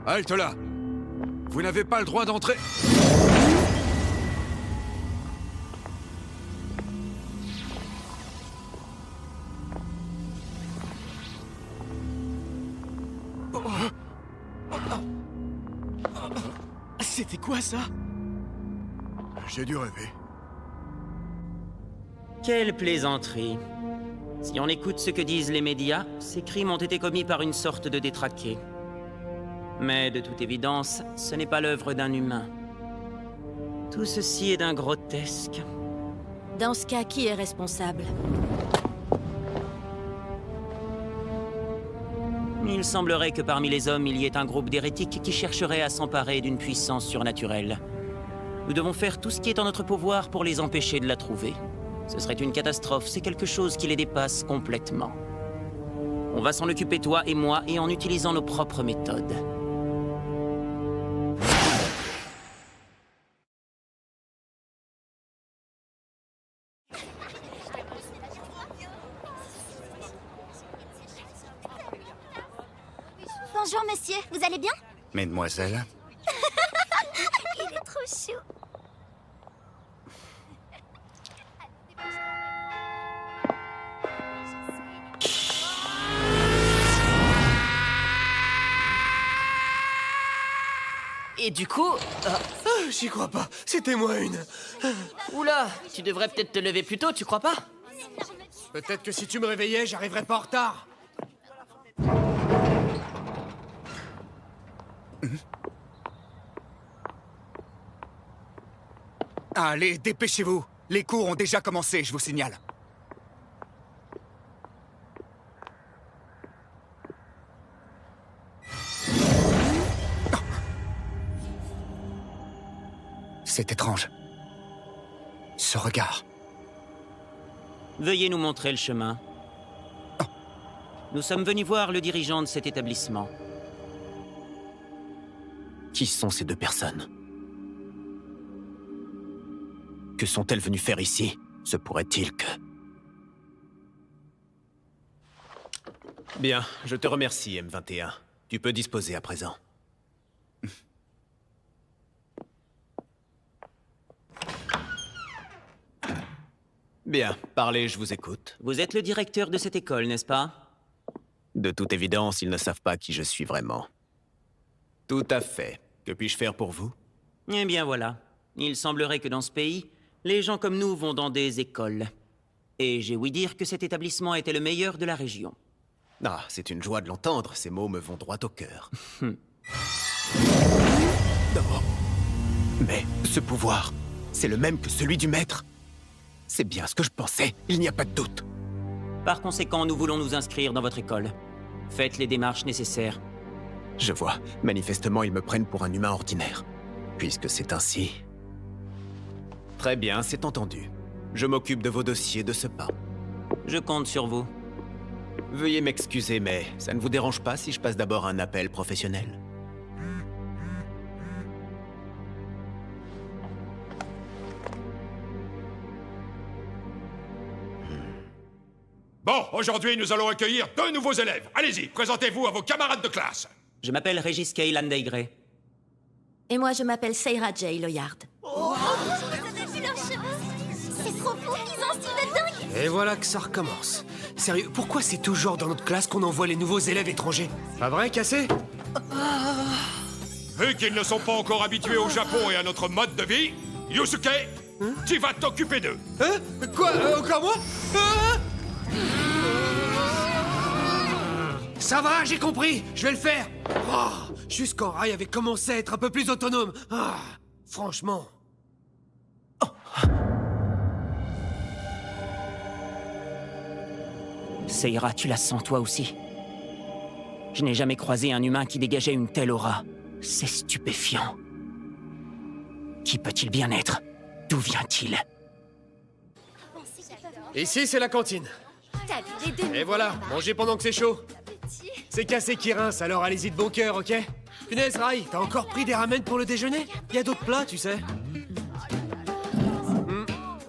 Halte là! Vous n'avez pas le droit d'entrer. C'était quoi ça? J'ai dû rêver. Quelle plaisanterie. Si on écoute ce que disent les médias, ces crimes ont été commis par une sorte de détraqué. Mais de toute évidence, ce n'est pas l'œuvre d'un humain. Tout ceci est d'un grotesque. Dans ce cas, qui est responsable? Il semblerait que parmi les hommes, il y ait un groupe d'hérétiques qui chercherait à s'emparer d'une puissance surnaturelle. Nous devons faire tout ce qui est en notre pouvoir pour les empêcher de la trouver. Ce serait une catastrophe, c'est quelque chose qui les dépasse complètement. On va s'en occuper, toi et moi, et en utilisant nos propres méthodes. Bonjour monsieur, vous allez bien? Mesdemoiselles, Il est trop chou. Et du coup... J'y crois pas, c'était moi une. Oula, tu devrais peut-être te lever plus tôt, tu crois pas? Peut-être que si tu me réveillais, j'arriverais pas en retard. allez, dépêchez-vous. Les cours ont déjà commencé, je vous signale. C'est étrange. Ce regard. Veuillez nous montrer le chemin. Nous sommes venus voir le dirigeant de cet établissement. Qui sont ces deux personnes? Que sont-elles venues faire ici? Se pourrait-il que... Bien, je te remercie, M21. Tu peux disposer à présent. Bien, parlez, je vous écoute. Vous êtes le directeur de cette école, n'est-ce pas? De toute évidence, ils ne savent pas qui je suis vraiment. Tout à fait. Que puis-je faire pour vous? Eh bien voilà. Il semblerait que dans ce pays, les gens comme nous vont dans des écoles. Et j'ai ouï dire que cet établissement était le meilleur de la région. Ah, c'est une joie de l'entendre. Ces mots me vont droit au cœur. Oh. Mais ce pouvoir, c'est le même que celui du maître. C'est bien ce que je pensais, il n'y a pas de doute. Par conséquent, nous voulons nous inscrire dans votre école. Faites les démarches nécessaires. Je vois. Manifestement, ils me prennent pour un humain ordinaire. Puisque c'est ainsi... Très bien, c'est entendu. Je m'occupe de vos dossiers de ce pas. Je compte sur vous. Veuillez m'excuser, mais ça ne vous dérange pas si je passe d'abord un appel professionnel? Bon, aujourd'hui, nous allons accueillir 2 nouveaux élèves. Allez-y, présentez-vous à vos camarades de classe. Je m'appelle Régis Kay Landegray. Et moi, je m'appelle Seira J. Loyard. Vous avez vu leurs cheveux? C'est trop fou, ils ont un style de dingue. Et voilà que ça recommence. Sérieux, pourquoi c'est toujours dans notre classe qu'on envoie les nouveaux élèves étrangers? Pas vrai, Cassé? Vu qu'ils ne sont pas encore habitués au Japon et à notre mode de vie, Yusuke, tu vas t'occuper d'eux. Hein? Quoi? Encore moi? Ça va, j'ai compris, je vais le faire. Oh, juste quand Rai avait commencé à être un peu plus autonome. Ah, franchement. Seira, tu la sens toi aussi? Je n'ai jamais croisé un humain qui dégageait une telle aura. C'est stupéfiant. Qui peut-il bien être? D'où vient-il? Ici, c'est la cantine. T'as vu les deux? Et voilà, mangez pendant que c'est chaud. C'est Cassé qui rince, alors allez-y de bon cœur, ok? Punaise, Rai, t'as encore pris des ramen pour le déjeuner? Y a d'autres plats, tu sais.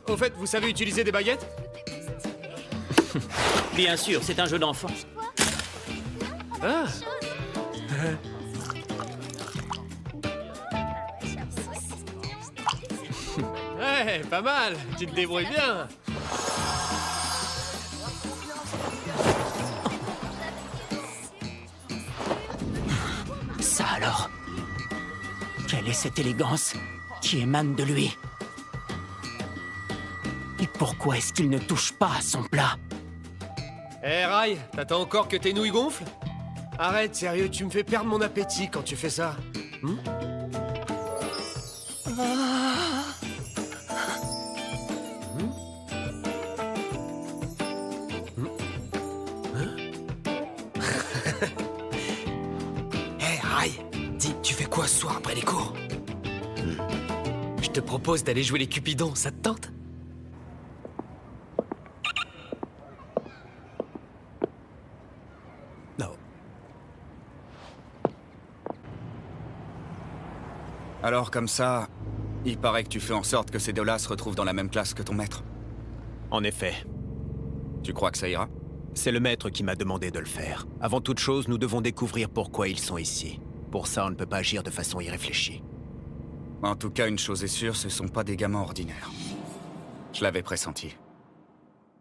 Au fait, vous savez utiliser des baguettes? Bien sûr, c'est un jeu d'enfant. Ah. Ouais, pas mal. Tu te débrouilles bien. Ça alors? Quelle est cette élégance qui émane de lui? Et pourquoi est-ce qu'il ne touche pas à son plat? Eh, Rai, t'attends encore que tes nouilles gonflent? Arrête, sérieux, tu me fais perdre mon appétit quand tu fais ça. Hé, Rai, dis, tu fais quoi ce soir après les cours? Je te propose d'aller jouer les Cupidons, ça te tente? Non. Alors comme ça, il paraît que tu fais en sorte que ces deux-là se retrouvent dans la même classe que ton maître. En effet, Tu crois que ça ira? c'est le maître qui m'a demandé de le faire. Avant toute chose, nous devons découvrir pourquoi ils sont ici. Pour ça, on ne peut pas agir de façon irréfléchie. En tout cas, une chose est sûre, ce sont pas des gamins ordinaires. Je l'avais pressenti.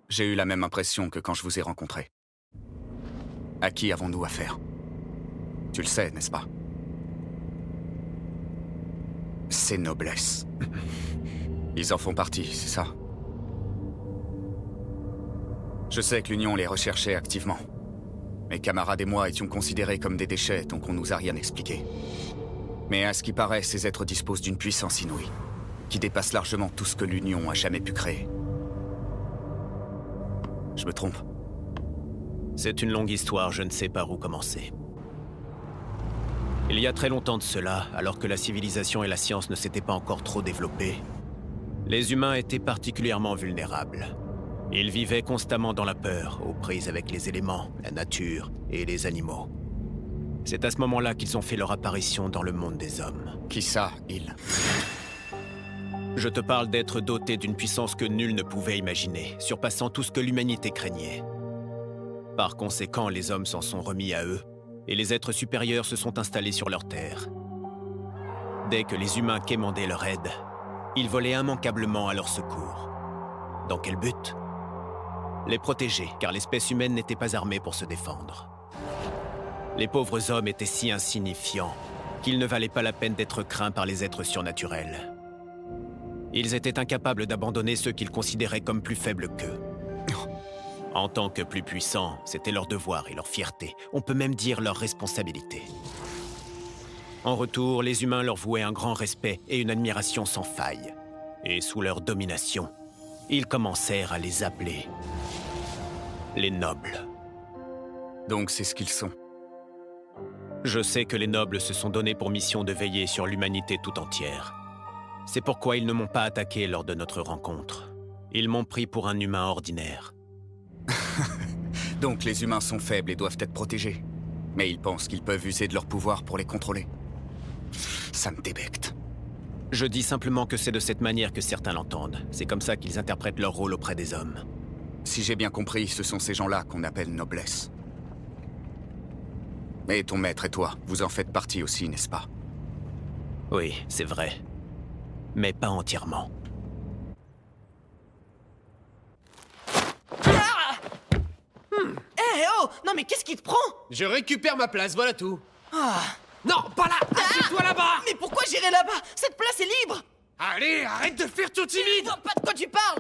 J'ai eu la même impression que quand je vous ai rencontrés. À qui avons-nous affaire? Tu le sais, n'est-ce pas? C'est noblesse. Ils en font partie, c'est ça? Je sais que l'Union les recherchait activement. Mes camarades et moi étions considérés comme des déchets, donc on nous a rien expliqué. Mais à ce qui paraît, ces êtres disposent d'une puissance inouïe, qui dépasse largement tout ce que l'Union a jamais pu créer. Je me trompe? C'est une longue histoire, je ne sais par où commencer. Il y a très longtemps de cela, alors que la civilisation et la science ne s'étaient pas encore trop développées, les humains étaient particulièrement vulnérables. Ils vivaient constamment dans la peur, aux prises avec les éléments, la nature et les animaux. C'est à ce moment-là qu'ils ont fait leur apparition dans le monde des hommes. Qui ça, ils? Je te parle d'êtres dotés d'une puissance que nul ne pouvait imaginer, surpassant tout ce que l'humanité craignait. Par conséquent, les hommes s'en sont remis à eux, et les êtres supérieurs se sont installés sur leur terre. Dès que les humains quémandaient leur aide, ils volaient immanquablement à leur secours. Dans quel but? Les protéger, car l'espèce humaine n'était pas armée pour se défendre. Les pauvres hommes étaient si insignifiants qu'ils ne valaient pas la peine d'être craints par les êtres surnaturels. Ils étaient incapables d'abandonner ceux qu'ils considéraient comme plus faibles qu'eux. En tant que plus puissants, c'était leur devoir et leur fierté, on peut même dire leur responsabilité. En retour, les humains leur vouaient un grand respect et une admiration sans faille. Et sous leur domination, ils commencèrent à les appeler les nobles. Donc c'est ce qu'ils sont. Je sais que les nobles se sont donnés pour mission de veiller sur l'humanité tout entière. C'est pourquoi ils ne m'ont pas attaqué lors de notre rencontre. Ils m'ont pris pour un humain ordinaire. Donc les humains sont faibles et doivent être protégés. Mais ils pensent qu'ils peuvent user de leur pouvoir pour les contrôler. Ça me débecte. Je dis simplement que c'est de cette manière que certains l'entendent. C'est comme ça qu'ils interprètent leur rôle auprès des hommes. Si j'ai bien compris, ce sont ces gens-là qu'on appelle noblesse. Et ton maître et toi, vous en faites partie aussi, n'est-ce pas? Oui, c'est vrai. Mais pas entièrement. Eh oh! Non mais qu'est-ce qui te prend? Je récupère ma place, voilà tout. Ah. Non, pas là! Assieds-toi là-bas! Mais pourquoi j'irai là-bas? Cette place est libre! Allez, arrête de faire tout Je timide! vois pas de quoi tu parles!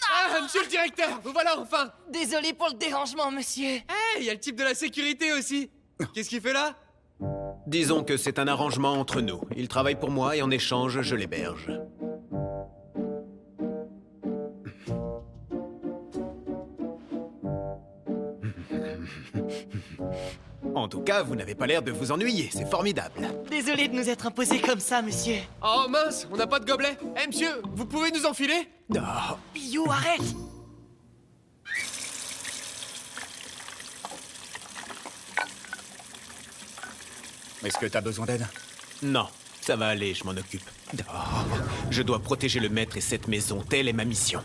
Ah, monsieur le directeur, vous voilà enfin! Désolé pour le dérangement, monsieur. Eh, il y a le type de la sécurité aussi! Qu'est-ce qu'il fait là? Disons que c'est un arrangement entre nous. Ils travaillent pour moi et en échange, je l'héberge. En tout cas, vous n'avez pas l'air de vous ennuyer, c'est formidable. Désolé de nous être imposés comme ça, monsieur. Oh mince, on n'a pas de gobelet! Eh monsieur, vous pouvez nous enfiler? Non. Pio, arrête! Est-ce que t'as besoin d'aide? Non, ça va aller, je m'en occupe. Oh, je dois protéger le maître et cette maison, telle est ma mission.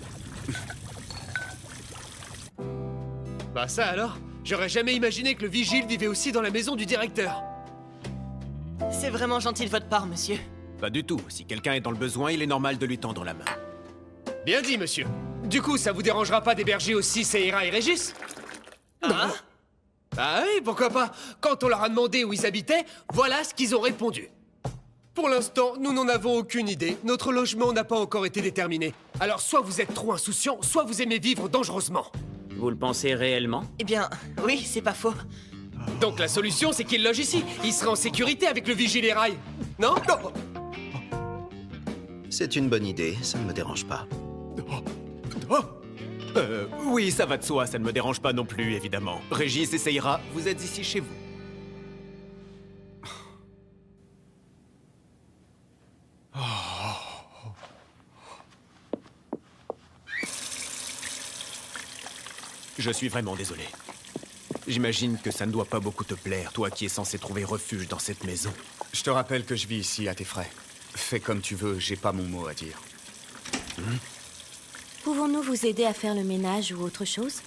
Bah ça alors? J'aurais jamais imaginé que le vigile vivait aussi dans la maison du directeur. C'est vraiment gentil de votre part, monsieur. Pas du tout, si quelqu'un est dans le besoin, il est normal de lui tendre la main. Bien dit, monsieur. Du coup, ça vous dérangera pas d'héberger aussi Seira et Régis? Hein? Ah oui, pourquoi pas? Quand on leur a demandé où ils habitaient, voilà ce qu'ils ont répondu. Pour l'instant, nous n'en avons aucune idée. Notre logement n'a pas encore été déterminé. Alors soit vous êtes trop insouciant, soit vous aimez vivre dangereusement. Vous le pensez réellement? Eh bien, oui, c'est pas faux. Donc la solution, c'est qu'ils logent ici. Ils seraient en sécurité avec le vigile des rails. Non? Non. C'est une bonne idée, ça ne me dérange pas. Oui, ça va de soi, ça ne me dérange pas non plus, évidemment. Régis et Seira, vous êtes ici chez vous. Je suis vraiment désolé. J'imagine que ça ne doit pas beaucoup te plaire, toi qui es censé trouver refuge dans cette maison. Je te rappelle que je vis ici à tes frais. Fais comme tu veux, j'ai pas mon mot à dire. Pouvons-nous vous aider à faire le ménage ou autre chose?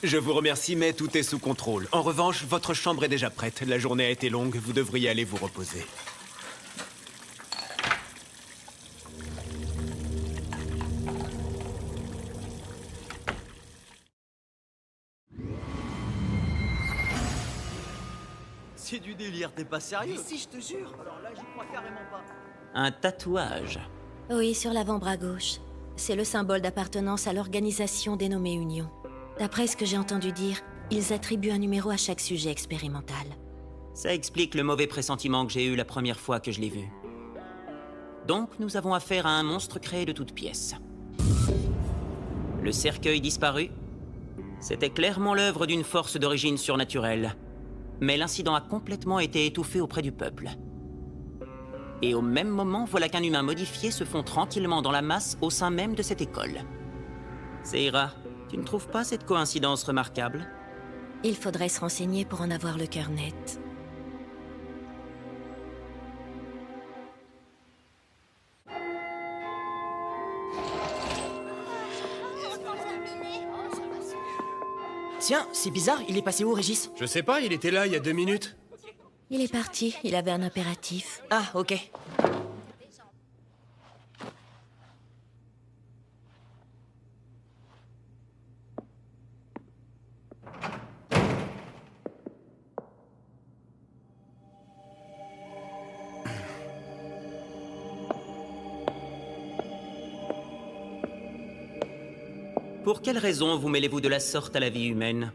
Je vous remercie, mais tout est sous contrôle. En revanche, votre chambre est déjà prête. La journée a été longue, vous devriez aller vous reposer. C'est du délire, t'es pas sérieux? Si, je te jure. Alors là, j'y crois carrément pas. Un tatouage. Oui, sur l'avant-bras gauche. C'est le symbole d'appartenance à l'organisation dénommée Union. D'après ce que j'ai entendu dire, ils attribuent un numéro à chaque sujet expérimental. Ça explique le mauvais pressentiment que j'ai eu la première fois que je l'ai vu. Donc, nous avons affaire à un monstre créé de toutes pièces. Le cercueil disparu, c'était clairement l'œuvre d'une force d'origine surnaturelle. Mais l'incident a complètement été étouffé auprès du peuple. Et au même moment, voilà qu'un humain modifié se fond tranquillement dans la masse au sein même de cette école. Seira, tu ne trouves pas cette coïncidence remarquable? Il faudrait se renseigner pour en avoir le cœur net. Tiens, c'est bizarre, il est passé où, Régis? Je sais pas, il était là il y a 2 minutes. Il est parti, il avait un impératif. Ah, ok. Pour quelle raison vous mêlez-vous de la sorte à la vie humaine?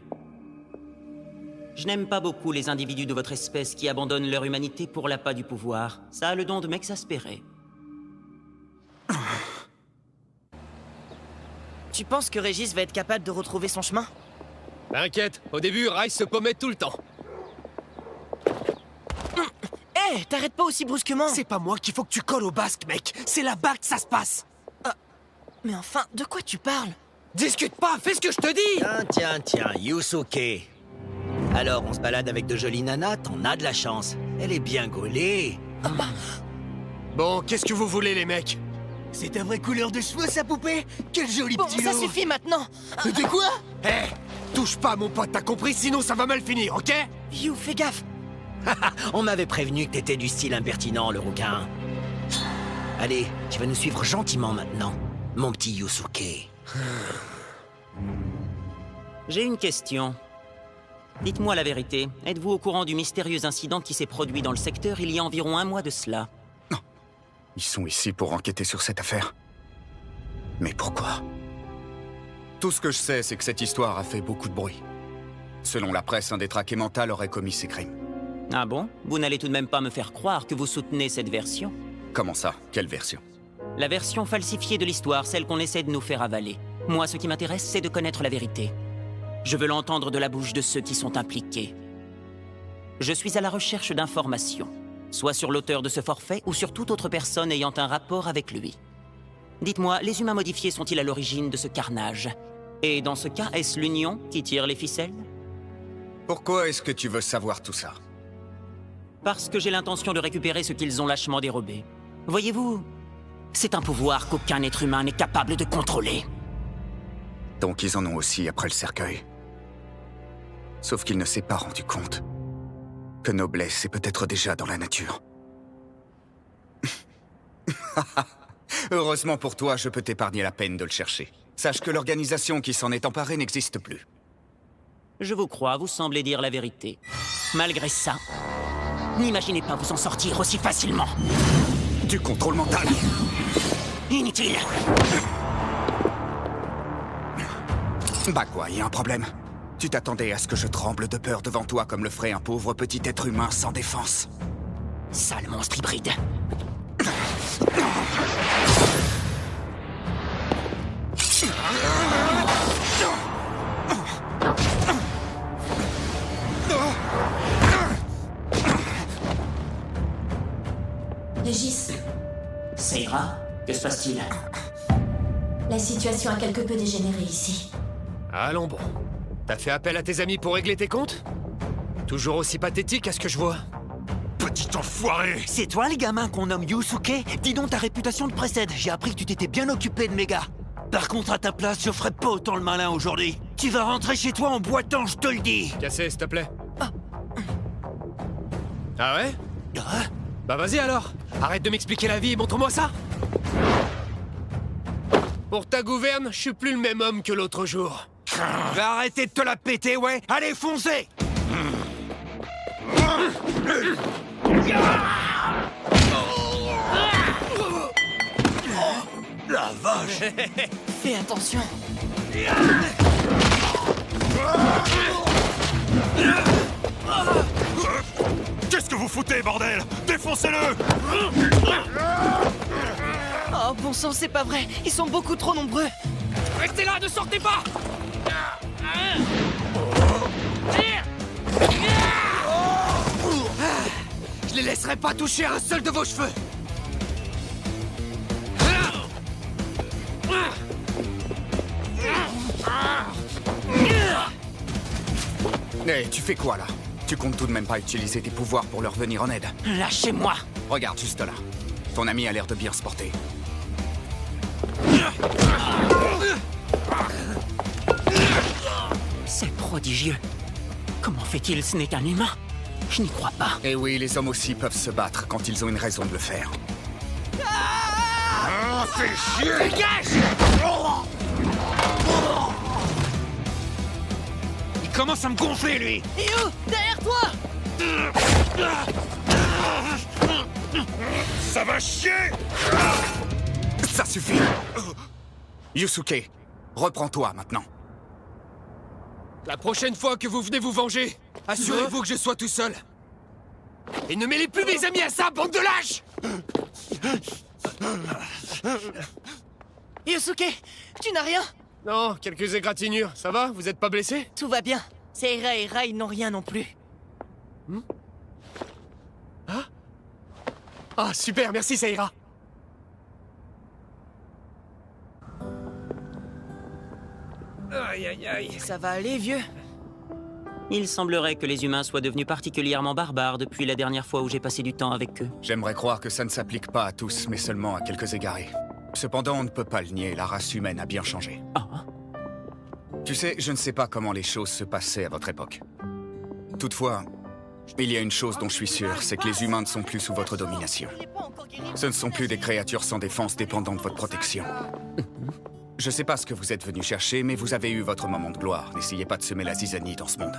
Je n'aime pas beaucoup les individus de votre espèce qui abandonnent leur humanité pour l'appât du pouvoir. Ça a le don de m'exaspérer. Tu penses que Régis va être capable de retrouver son chemin? T'inquiète, au début, Rai se paumait tout le temps. Hé, t'arrêtes pas aussi brusquement! C'est pas moi qu'il faut que tu colles au basque, mec. C'est là-bas que ça se passe. Mais enfin, de quoi tu parles? Discute pas, fais ce que je te dis. Tiens, Yusuke. Alors, on se balade avec de jolies nanas, t'en as de la chance. Elle est bien gaulée. Bon, qu'est-ce que vous voulez, les mecs? C'est ta vraie couleur de cheveux, sa poupée? Quel joli Bon, petit ça lot. suffit maintenant! De quoi? Hé, touche pas, mon pote, t'as compris? Sinon, ça va mal finir, ok? You, fais gaffe! On m'avait prévenu que t'étais du style impertinent, le rouquin. Allez, tu vas nous suivre gentiment maintenant, mon petit Yusuke. J'ai une question. Dites-moi la vérité. Êtes-vous au courant du mystérieux incident qui s'est produit dans le secteur il y a environ 1 mois de cela? Non. Ils sont ici pour enquêter sur cette affaire. Mais pourquoi? Tout ce que je sais, c'est que cette histoire a fait beaucoup de bruit. Selon la presse, un détraqué mental aurait commis ces crimes. Ah bon? Vous n'allez tout de même pas me faire croire que vous soutenez cette version? Comment ça? Quelle version? La version falsifiée de l'histoire, celle qu'on essaie de nous faire avaler. Moi, ce qui m'intéresse, c'est de connaître la vérité. Je veux l'entendre de la bouche de ceux qui sont impliqués. Je suis à la recherche d'informations, soit sur l'auteur de ce forfait ou sur toute autre personne ayant un rapport avec lui. Dites-moi, les humains modifiés sont-ils à l'origine de ce carnage? Et dans ce cas, est-ce l'Union qui tire les ficelles? Pourquoi est-ce que tu veux savoir tout ça? Parce que j'ai l'intention de récupérer ce qu'ils ont lâchement dérobé. Voyez-vous, c'est un pouvoir qu'aucun être humain n'est capable de contrôler. Donc ils en ont aussi après le cercueil. Sauf qu'il ne s'est pas rendu compte que noblesse est peut-être déjà dans la nature. Heureusement pour toi, je peux t'épargner la peine de le chercher. Sache que l'organisation qui s'en est emparée n'existe plus. Je vous crois, vous semblez dire la vérité. Malgré ça, n'imaginez pas vous en sortir aussi facilement. Du contrôle mental. Inutile. Bah quoi, y a un problème? Tu t'attendais à ce que je tremble de peur devant toi comme le ferait un pauvre petit être humain sans défense? Sale monstre hybride. Régis, Seira, que se passe-t-il? la situation a quelque peu dégénéré ici. Allons bon. T'as fait appel à tes amis pour régler tes comptes? Toujours aussi pathétique à ce que je vois. Petit enfoiré! C'est toi le gamin qu'on nomme Yusuke? Dis donc, ta réputation te précède. J'ai appris que tu t'étais bien occupé de mes gars. Par contre, à ta place, je ferais pas autant le malin aujourd'hui. Tu vas rentrer chez toi en boitant, je te le dis. Cassé, s'il te plaît. Ah ouais? Ah, Bah vas-y alors. Arrête de m'expliquer la vie et montre-moi ça. Pour ta gouverne, je suis plus le même homme que l'autre jour. va arrêter de te la péter, ouais. Allez, foncez. La vache. Fais attention. Qu'est-ce que vous foutez, bordel? Défoncez-le! Oh, bon sang, c'est pas vrai. Ils sont beaucoup trop nombreux. Restez là, ne sortez pas! Je les laisserai pas toucher à un seul de vos cheveux! Hé, tu fais quoi là? Tu comptes tout de même pas utiliser tes pouvoirs pour leur venir en aide? Lâchez-moi. Regarde juste là. Ton ami a l'air de bien se porter. C'est prodigieux. Comment fait-il? Ce n'est qu'un humain. Je n'y crois pas. Et oui, les hommes aussi peuvent se battre quand ils ont une raison de le faire. Ah, fais chier! Dégage! Il commence à me gonfler, lui. Ryu, derrière toi! Ça va chier! Ça suffit! Yusuke, reprends-toi maintenant. La prochaine fois que vous venez vous venger, assurez-vous que je sois tout seul. Et ne mêlez plus mes amis à ça, bande de lâches! Yusuke, tu n'as rien? Non, quelques égratignures. Ça va? Vous êtes pas blessé? Tout va bien. Seira et Rai n'ont rien non plus. Ah, super, merci, ça ira. Aïe, aïe, aïe. Ça va aller, vieux? Il semblerait que les humains soient devenus particulièrement barbares depuis la dernière fois où j'ai passé du temps avec eux. J'aimerais croire que ça ne s'applique pas à tous, mais seulement à quelques égarés. Cependant, on ne peut pas le nier, la race humaine a bien changé. Ah, Tu sais, je ne sais pas comment les choses se passaient à votre époque. Toutefois, il y a une chose dont je suis sûr, c'est que les humains ne sont plus sous votre domination. Ce ne sont plus des créatures sans défense dépendant de votre protection. Je sais pas ce que vous êtes venu chercher, mais vous avez eu votre moment de gloire. N'essayez pas de semer la zizanie dans ce monde.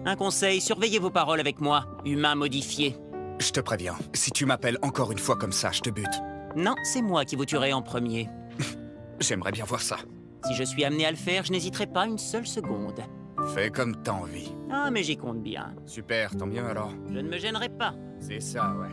un conseil, surveillez vos paroles avec moi, humain modifié. Je te préviens, si tu m'appelles encore une fois comme ça, je te bute. Non, c'est moi qui vous tuerai en premier. J'aimerais bien voir ça. Si je suis amené à le faire, je n'hésiterai pas une seule seconde. Fais comme t'as envie. Ah, mais j'y compte bien. Super, tant mieux alors. Je ne me gênerai pas. C'est ça, ouais.